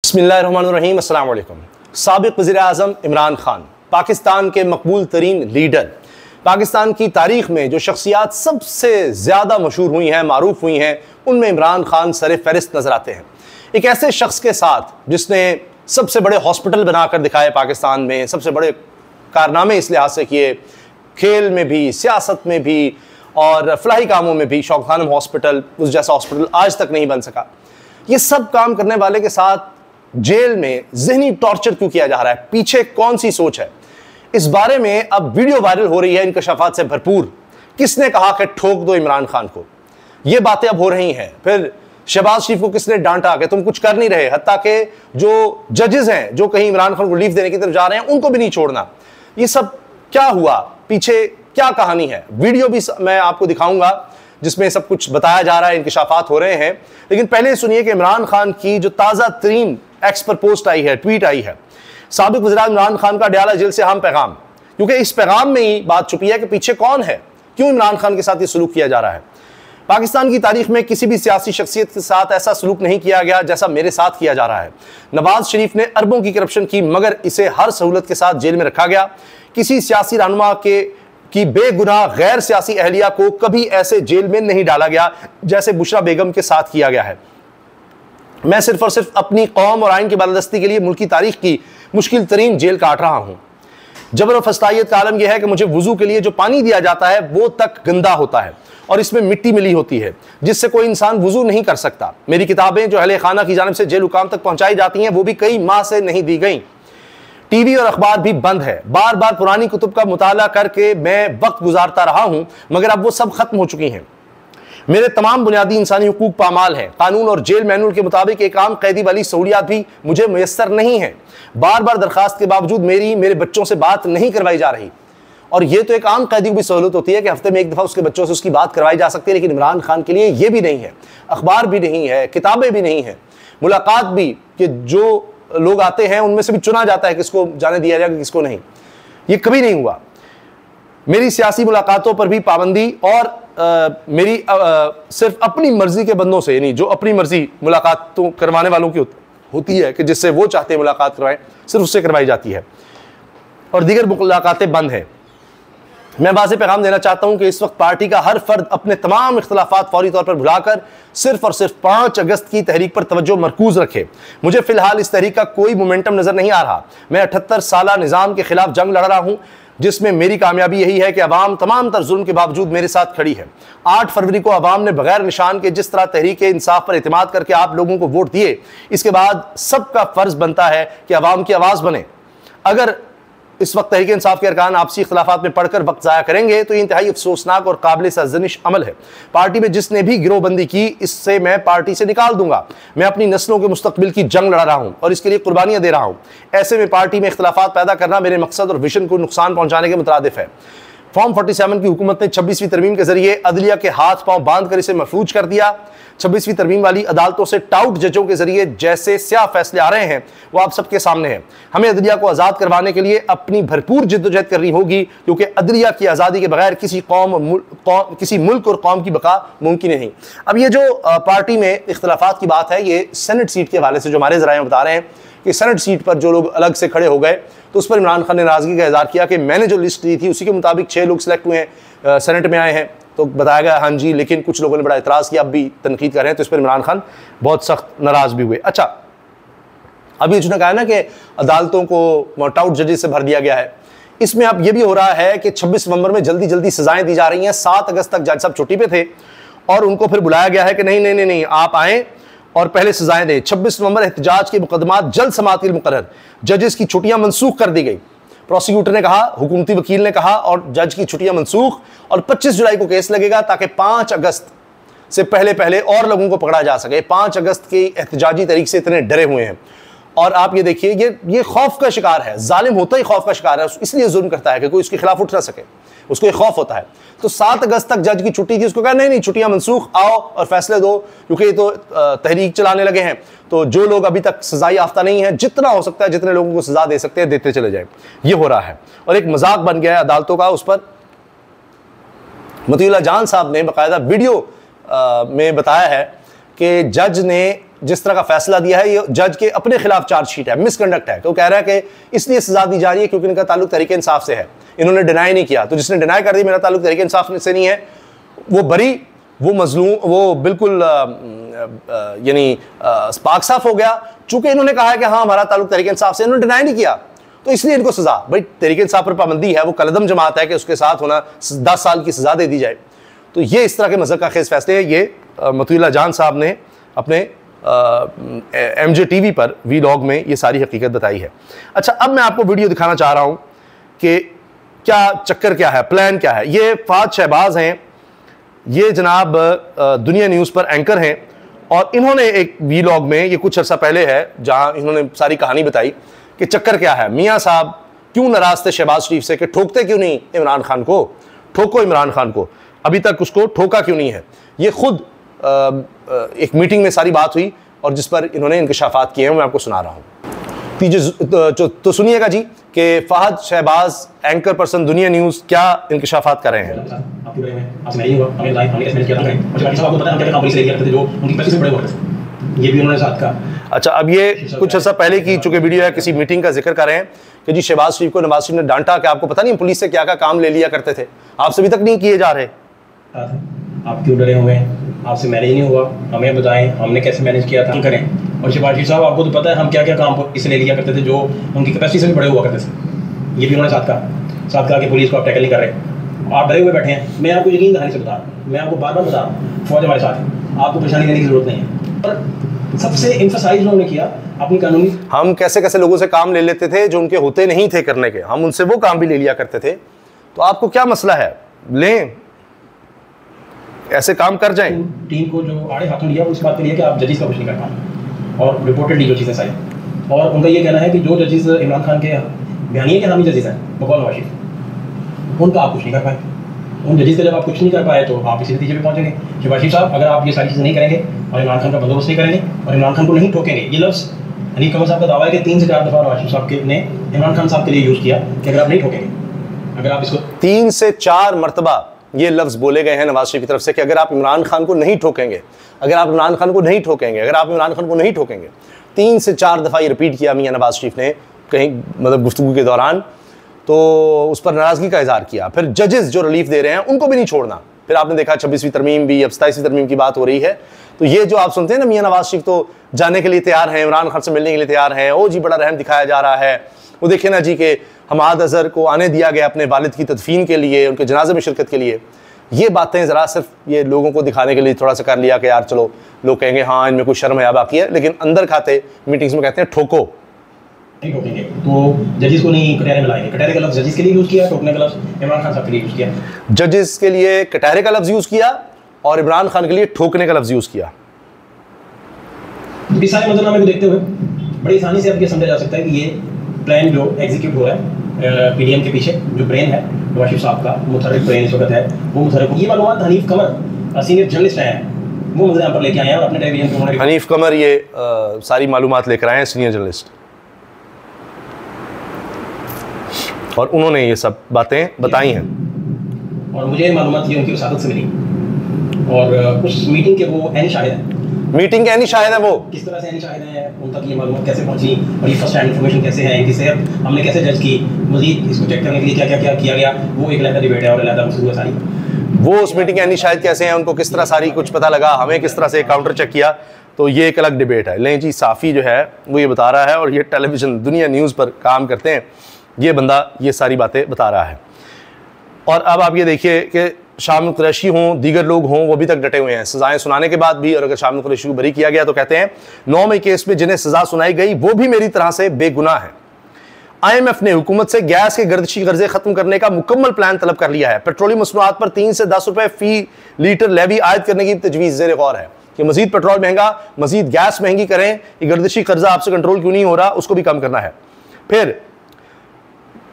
बिस्मिल्लाहिर्रहमानिर्रहीम, अस्सलाम वालेकुम। साबिक़ वज़ीर-ए-आज़म इमरान खान, पाकिस्तान के मकबूल तरीन लीडर, पाकिस्तान की तारीख़ में जो शख्सियात सबसे ज़्यादा मशहूर हुई हैं, मारूफ हुई हैं, उनमें इमरान खान सर फ़हरिस्त नज़र आते हैं। एक ऐसे शख्स के साथ जिसने सबसे बड़े हॉस्पिटल बनाकर दिखाए पाकिस्तान में, सबसे बड़े कारनामे इस लिहाज से किए, खेल में भी, सियासत में भी और फलाही कामों में भी। शौकत खानम हॉस्पिटल, उस जैसा हॉस्पिटल आज तक नहीं बन सका। ये सब काम करने वाले के साथ जेल में ज़हनी टॉर्चर क्यों किया जा रहा है, पीछे कौन सी सोच है, इस बारे में अब वीडियो वायरल हो रही है इंकशाफात से भरपूर। किसने कहा कि ठोक दो इमरान खान को, ये बातें अब हो रही हैं। फिर शहबाज शरीफ को किसने डांटा कि तुम कुछ कर नहीं रहे, हत्ता के जो जजेस हैं जो कहीं इमरान खान को रिलीफ देने की तरफ जा रहे हैं उनको भी नहीं छोड़ना। ये सब क्या हुआ, पीछे क्या कहानी है, वीडियो भी मैं आपको दिखाऊंगा जिसमें सब कुछ बताया जा रहा है, इंकशाफात हो रहे हैं। लेकिन पहले सुनिए कि इमरान खान की जो ताज़ा तरीन एक्स पर पोस्ट आई है, ट्वीट आई है, साबिक़ वज़ीर-ए-आज़म इमरान खान का अडयाला जेल से अहम पैगाम। क्योंकि इस पैगाम में ही बात छुपी है कि पीछे कौन है, क्यों इमरान खान के साथ ये सलूक किया जा रहा है। पाकिस्तान की तारीख में किसी भी सियासी शख्सियत के साथ ऐसा सलूक नहीं किया गया जैसा मेरे साथ किया जा रहा है। नवाज शरीफ ने अरबों की करप्शन की, मगर इसे हर सहूलत के साथ जेल में रखा गया। किसी सियासी रहनुमा की बेगुनाह गैर सियासी अहलिया को कभी ऐसे जेल में नहीं डाला गया जैसे बुशरा बेगम के साथ किया गया है। मैं सिर्फ और सिर्फ अपनी कौम और आइन की बालादस्ती के लिए मुल्क की तारीख की मुश्किल तरीन जेल काट रहा हूं। जबर और फस्तायत का आलम यह है कि मुझे वुजू के लिए जो पानी दिया जाता है वो तक गंदा होता है और इसमें मिट्टी मिली होती है जिससे कोई इंसान वुजू नहीं कर सकता। मेरी किताबें जो अहले खाना की जानिब से जेल हुकाम तक पहुंचाई जाती हैं वो भी कई माह से नहीं दी गई। टीवी और अखबार भी बंद है। बार बार पुरानी कुतुब का मुताला करके मैं वक्त गुजारता रहा हूं, मगर अब वो सब खत्म हो चुकी हैं। मेरे तमाम बुनियादी इंसानी हुकूक पामाल हैं। कानून और जेल मैनुअल के मुताबिक एक आम कैदी वाली सहूलियात भी मुझे मुयस्सर नहीं है। बार बार दरखास्त के बावजूद मेरे बच्चों से बात नहीं करवाई जा रही। और ये तो एक आम कैदी को भी सहूलत होती है कि हफ्ते में एक दफ़ा उसके बच्चों से उसकी बात करवाई जा सकती है, लेकिन इमरान खान के लिए ये भी नहीं है। अखबार भी नहीं है, किताबें भी नहीं है, मुलाकात भी कि जो लोग आते हैं उनमें से भी चुना जाता है किसको जाने दिया जाएगा किसको नहीं, ये कभी नहीं हुआ। मेरी सियासी मुलाकातों पर भी पाबंदी और मेरी सिर्फ अपनी मर्जी के बंदों से, यानी जो अपनी मर्जी मुलाकातों करवाने वालों की होती है कि जिससे वो चाहते हैं मुलाकात करवाएं, सिर्फ उससे करवाई जाती है और दीगर मुलाकातें बंद हैं। मैं वाज़ेह पैगाम देना चाहता हूं कि इस वक्त पार्टी का हर फर्द अपने तमाम इख्तलाफात फौरी तौर पर भुलाकर सिर्फ और सिर्फ 5 अगस्त की तहरीक पर तवज्जो मरकूज रखे। मुझे फिलहाल इस तहरीक का कोई मोमेंटम नजर नहीं आ रहा। मैं 78 साला निज़ाम के खिलाफ जंग लड़ रहा हूं जिसमें मेरी कामयाबी यही है कि अवाम तमाम तर जुल्म के बावजूद मेरे साथ खड़ी है। 8 फरवरी को अवाम ने बगैर निशान के जिस तरह तहरीक इंसाफ पर एतमाद करके आप लोगों को वोट दिए, इसके बाद सबका फर्ज बनता है कि अवाम की आवाज़ बने। अगर इस वक्त तहरीक इंसाफ के अरकान आपसी इख्तलाफात में पढ़कर वक्त ज़ाया करेंगे तो ये इंतहाई अफसोसनाक और काबिल सरजनिश अमल है। पार्टी में जिसने भी गिरोहबंदी की, इससे मैं पार्टी से निकाल दूंगा। मैं अपनी नस्लों के मुस्तकबिल की जंग लड़ा रहा हूँ और इसके लिए कुर्बानियाँ दे रहा हूँ। ऐसे में पार्टी में इख्तलाफात पैदा करना मेरे मकसद और विजन को नुकसान पहुँचाने के मुतरादिफ है। फॉर्म 47 की हुकूमत ने 26वीं तरमीम के जरिए अदलिया के हाथ पांव बांध कर इसे महफूज कर दिया। 26वीं तरमीम वाली अदालतों से टाउट जजों के जरिए जैसे स्याह फैसले आ रहे हैं वो आप सबके सामने हैं। हमें अदलिया को आज़ाद करवाने के लिए अपनी भरपूर जिद्दोजहद करनी होगी, क्योंकि अदलिया की आज़ादी के बगैर किसी मुल्क और कौम की बका मुमकिन नहीं। अब ये जो पार्टी में इख्तलाफात की बात है, ये सेनेट सीट के हवाले से जो हमारे ज़राए बता रहे हैं कि सेनेट सीट पर जो लोग अलग से खड़े हो गए, तो उस पर इमरान खान ने नाराज़गी का इज़हार किया कि मैंने जो लिस्ट दी थी उसी के मुताबिक 6 लोग सिलेक्ट हुए हैं, सेनेट में आए हैं। तो बताया गया हाँ जी, लेकिन कुछ लोगों ने बड़ा एतराज़ किया, अब भी तनकीद कर रहे हैं, तो इस पर इमरान खान बहुत सख्त नाराज़ भी हुए। अच्छा, अभी जिन्होंने कहा ना कि अदालतों को टाउट जजेस से भर दिया गया है, इसमें अब यह भी हो रहा है कि 26 नवंबर में जल्दी जल्दी सजाएं दी जा रही हैं। 7 अगस्त तक जज साहब छुट्टी पे थे और उनको फिर बुलाया गया है कि नहीं नहीं नहीं नहीं, आप आएँ और पहले सजाएं दें। 26 नवंबर एहतजाज के मुकदमात जल्द समाअत के लिए मुकर्रर। जजेस की छुट्टियां मनसूख कर दी गई। प्रोसिक्यूटर ने कहा, हुकूमती वकील ने कहा और जज की छुट्टियां मनसूख, और 25 जुलाई को केस लगेगा ताकि 5 अगस्त से पहले और लोगों को पकड़ा जा सके। 5 अगस्त की एहतजाजी तरीके से इतने डरे हुए हैं। और आप ये देखिए, ये खौफ का शिकार है। जालिम होता ही खौफ का शिकार है, इसलिए जुल्म करता है कि कोई उसके खिलाफ उठ ना सके, उसको एक खौफ होता है। तो 7 अगस्त तक जज की छुट्टी थी, उसको कहा नहीं नहीं छुट्टियां मनसूख, आओ और फैसले दो, क्योंकि ये तो तहरीक चलाने लगे हैं। तो जो लोग अभी तक सजाई याफ्ता नहीं है, जितना हो सकता है जितने लोगों को सजा दे सकते हैं देते चले जाए। ये हो रहा है और एक मजाक बन गया है अदालतों का। उस पर मतीउल्लाह जान साहब ने बाकायदा वीडियो में बताया है कि जज ने जिस तरह का फैसला दिया है ये जज के अपने खिलाफ चार्जशीट है, मिसकंडक्ट है। तो कह रहा है कि इसलिए सजा दी जा रही है क्योंकि इनका ताल्लुक तहरीक इंसाफ से है। इन्होंने डिनाई नहीं किया, तो जिसने डिनाई कर दी मेरा ताल्लुक तहरीक इंसाफ से नहीं है, वो बरी, वो मजलूम, वो बिल्कुल यानी पाक साफ हो गया। चूंकि इन्होंने कहा है कि हाँ हमारा ताल्लुक तहरीक इंसाफ से, इन्होंने डिनाई नहीं किया, तो इसलिए इनको सजा। भाई तहरीक इंसाफ पर पाबंदी है, वो कलदम जमात है कि उसके साथ होना 10 साल की सजा दे दी जाए। तो ये इस तरह के मज़हब का खेज फैसले हैं। ये मतुल्लाह जान साहब ने अपने MJ TV पर वीलॉग में ये सारी हकीकत बताई है। अच्छा, अब मैं आपको वीडियो दिखाना चाह रहा हूँ कि क्या चक्कर क्या है, प्लान क्या है। ये फहद शहबाज हैं, ये जनाब दुनिया न्यूज़ पर एंकर हैं, और इन्होंने एक वीलॉग में, ये कुछ अर्सा पहले है, जहाँ इन्होंने सारी कहानी बताई कि चक्कर क्या है। मियाँ साहब क्यों नाराज़ थे शहबाज शरीफ से कि ठोकते क्यों नहीं इमरान खान को, ठोको इमरान खान को, अभी तक उसको ठोका क्यों नहीं है। ये खुद एक मीटिंग में सारी बात हुई और जिस पर इन्होंने इंकशाफात किए हैं, मैं आपको सुना रहा हूँ। तो सुनिएगा जी कि फहद शहबाज एंकर पर्सन दुनिया न्यूज़ क्या इंकशाफात कर रहे हैं। ये भी उन्होंने साथ कहा। अच्छा, अब ये कुछ ऐसा पहले की चुके वीडियो है, किसी मीटिंग का जिक्र कर रहे हैं कि जी शहबाज शरीफ को नवाज शरीफ ने डांटा कि आपको पता नहीं पुलिस से क्या क्या काम ले लिया करते थे, आपसे अभी तक नहीं किए जा रहे। आप क्यों डरे हुए हैं, आपसे मैनेज नहीं हुआ, हमें बताएं हमने कैसे मैनेज किया था, करें। और शहबाज शरीफ साहब आपको तो पता है हम क्या क्या काम इससे ले लिया करते थे जो उनकी कैपेसिटी से भी बड़े हुआ करते थे। ये भी उन्होंने साथ कहा कि पुलिस को आप टैकल नहीं कर रहे, आप डरे हुए बैठे हैं। मैं आपको यकीन दहानी से बता रहा हूँ, मैं आपको बार बार बता रहा हूँ, फौज हमारे साथ है, आपको परेशानी लेने की जरूरत नहीं है। पर सबसे एम्फसाइज उन्होंने किया अपनी कानूनी, हम कैसे कैसे लोगों से काम ले लेते थे जो उनके होते नहीं थे करने के, हम उनसे वो काम भी ले लिया करते थे। तो आपको क्या मसला है, लें, ऐसे काम कर जाएं। टीम को जो आड़े हाथों लिया उस बात के लिए कि आप जजेस का कुछ नहीं कर पा, और रिपोर्टेडली जो चीज़ें सारी, और उनका ये कहना है कि जो जजेस इमरान खान के बयानिए के हामी जजेस हैं बकौल नवाज शरीफ, उनका आप कुछ नहीं कर पाए। उन जजेस का जब आप कुछ नहीं कर पाए तो आप इसी नतीजे पे पहुंचेंगे। शहबाज शरीफ साहब, अगर आप ये सारी चीज़ें नहीं करेंगे और इमरान खान का बंदोबस्त नहीं करेंगे और इमरान खान को नहीं ठोकेंगे, ये लफ्ज़ हनीफ कमर साहब का दावा है कि 3 से 4 दफ़ा नवाज शरीफ साहब के ने इमरान खान साहब के लिए यूज़ किया कि अगर आप नहीं ठोकेंगे, अगर आप इसको 3 से 4 मरतबा ये लफ्ज़ बोले गए हैं नवाज शरीफ की तरफ से कि अगर आप इमरान खान को नहीं ठोकेंगे, अगर आप इमरान खान को नहीं ठोकेंगे, अगर आप इमरान खान को नहीं ठोकेंगे। 3 से 4 दफ़ा ये रिपीट किया मियाँ नवाज शरीफ ने कहीं मतलब गुफ्तगू के दौरान, तो उस पर नाराज़गी का इजहार किया। फिर जजेस जो रिलीफ दे रहे हैं उनको भी नहीं छोड़ना। फिर आपने देखा 26वीं तरमीम भी, अब 27वीं तरमीम की बात हो रही है। तो ये जो आप सुनते हैं ना, मियाँ नवाज शरीफ तो जाने के लिए तैयार हैं, इमरान खान से मिलने के लिए तैयार हैं, ओ जी बड़ा रहम दिखाया जा रहा है। वो देखे ना जी कि हमाद अजहर को आने दिया गया अपने वालिद की तदफीन के लिए, उनके जनाजे में शिरकत के लिए। ये बातें ज़रा सिर्फ ये लोगों को दिखाने के लिए थोड़ा सा कर लिया कि यार चलो लोग कहेंगे हाँ इनमें कुछ शर्म है बाकी है, लेकिन अंदर खाते मीटिंग्स में कहते हैं ठोको। नहीं ठोकेंगे तो जजेस को नहीं कटहरे में लाएंगे। कटहरे का लफ्ज़ जजेस के लिए यूज़ किया, ठोकने का लफ्ज़ इमरान खान साहब के लिए यूज़ किया। जजेस के लिए कटहरे का लफ्ज़ यूज़ किया और इमरान खान के लिए ठोकने का लफ्ज़ यूज़ किया। इस सारे मंजरनामे को देखते हुए बड़ी आसानी से अब ये समझा जा सकता है कि ये प्लान जो एग्जीक्यूट हो रहा है पीडीएम के पीछे जो ब्रेन है नवाज शरीफ साहब का, मुतहर्रिक ब्रेन इस वक्त है, वो मुतहर्रिक, ये मालूमात हनीफ कमर सीनियर जर्नलिस्ट हैं, वो मंजर पर लेके आए हैं और अपने टेलीविजन पे उन्होंने हनीफ कमर ये सारी मालूमात लेकर आए हैं, सीनियर जर्नलिस्ट, और उन्होंने ये सब बातें बताई हैं। और मुझे मालूमात ये उनकी वसादत से मिली, और उस मीटिंग के वो एनी शाहिद हैं। मीटिंग के एनी शाहिद है वो, किस तरह से एनी शाहिद हैं, उन तक ये मालूमात कैसे पहुंची और ये फर्स्ट हैंड इन्फॉर्मेशन कैसे है, इनकी सेहत हमने कैसे जज की, मजीद इसको चेक करने के लिए क्या क्या क्या किया गया, वो एक अलग डिबेट है और अलग मसला सारी। वो उस मीटिंग के एनी शाहिद कैसे हैं, उनको किस तरह सारी कुछ पता लगा, हमें किस तरह से काउंटर चेक किया, तो ये एक अलग डिबेट है। लेकिन जी साफ़ी जो है वो ये बता रहा है, और ये टेलीविज़न दुनिया न्यूज़ पर काम करते हैं, ये बंदा ये सारी बातें बता रहा है। और अब आप ये देखिए कि शामिल कुरैशी हों, दीगर लोग हों, वो अभी तक डटे हुए हैं सज़ाएं सुनाने के बाद भी। और अगर शामिल कुरैशी को बरी किया गया तो कहते हैं 9 मई केस में जिन्हें सज़ा सुनाई गई वो भी मेरी तरह से बेगुनाह हैं। IMF ने हुकूमत से गैस के गर्दिशी कर्जे खत्म करने का मुकम्मल प्लान तलब कर लिया है। पेट्रोलियम मसनूआत पर 3 से 10 रुपए फी लीटर लेवी आयद करने की तजवीज़ ज़ेर गौर है कि मजीद पेट्रोल महंगा, मजीद गैस महंगी करें, ये गर्दिशी कर्जा आपसे कंट्रोल क्यों नहीं हो रहा, उसको भी कम करना है। फिर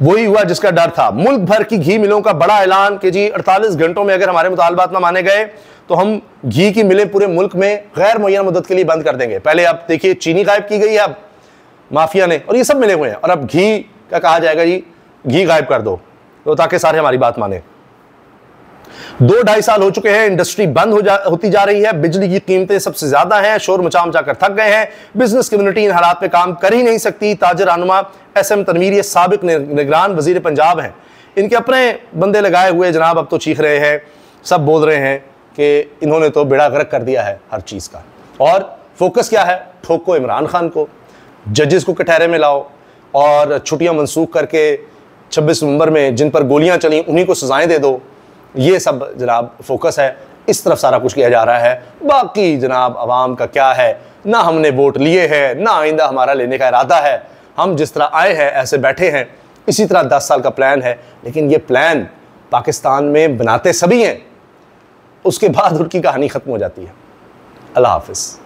वही हुआ जिसका डर था, मुल्क भर की घी मिलों का बड़ा ऐलान कि जी 48 घंटों में अगर हमारे मुतालबात ना माने गए तो हम घी की मिलें पूरे मुल्क में गैर मुअय्यन मुद्दत के लिए बंद कर देंगे। पहले आप देखिए चीनी गायब की गई है अब माफिया ने, और ये सब मिले हुए हैं, और अब घी का कहा जाएगा जी घी गायब कर दो तो ताकि सारे हमारी बात माने। 2-2.5 साल हो चुके हैं, इंडस्ट्री बंद होती जा रही है, बिजली की कीमतें सबसे ज्यादा हैं, शोर मचा मचा कर थक गए हैं, बिजनेस कम्युनिटी इन हालात पे काम कर ही नहीं सकती। ताजर रहनुमा SM तनवीर ये साबिक निगरान वजीर पंजाब हैं, इनके अपने बंदे लगाए हुए जनाब अब तो चीख रहे हैं, सब बोल रहे हैं कि इन्होंने तो बेड़ा गर्क कर दिया है हर चीज़ का। और फोकस क्या है? ठोको इमरान खान को, जजेस को कटहरे में लाओ और छुट्टियां मनसूख करके 26 नवंबर में जिन पर गोलियां चली उन्हीं को सजाएं दे दो। ये सब जनाब फोकस है, इस तरफ सारा कुछ किया जा रहा है। बाकी जनाब अवाम का क्या है, ना हमने वोट लिए हैं, ना आइंदा हमारा लेने का इरादा है। हम जिस तरह आए हैं ऐसे बैठे हैं, इसी तरह 10 साल का प्लान है। लेकिन ये प्लान पाकिस्तान में बनाते सभी हैं, उसके बाद उनकी कहानी ख़त्म हो जाती है। अल्लाह हाफिज़।